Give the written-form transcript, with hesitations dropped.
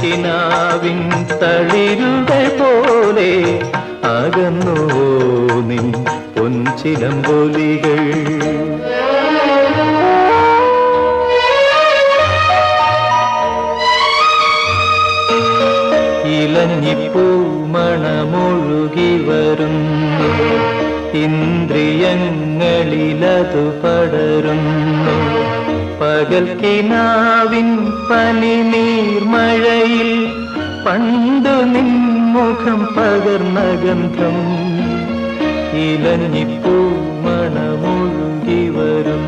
കിനാവിൻ തളിരുകൾ പോലെ അകന്നുവോ നിൻ പൊൻചിലമ്പൊലികൾ. ഇലഞ്ഞിപ്പൂ മണമൊഴുകി വരുന്നു, ഇന്ദ്രിയങ്ങളിലതു പടരുന്നു. പകൽ കിനാവിൻ പനിനീർമഴയിൽ പണ്ടു നിൻമുഖം പകർന്ന ഗന്ധം. ഇലഞ്ഞിപ്പൂ മണമൊഴുകി വരും.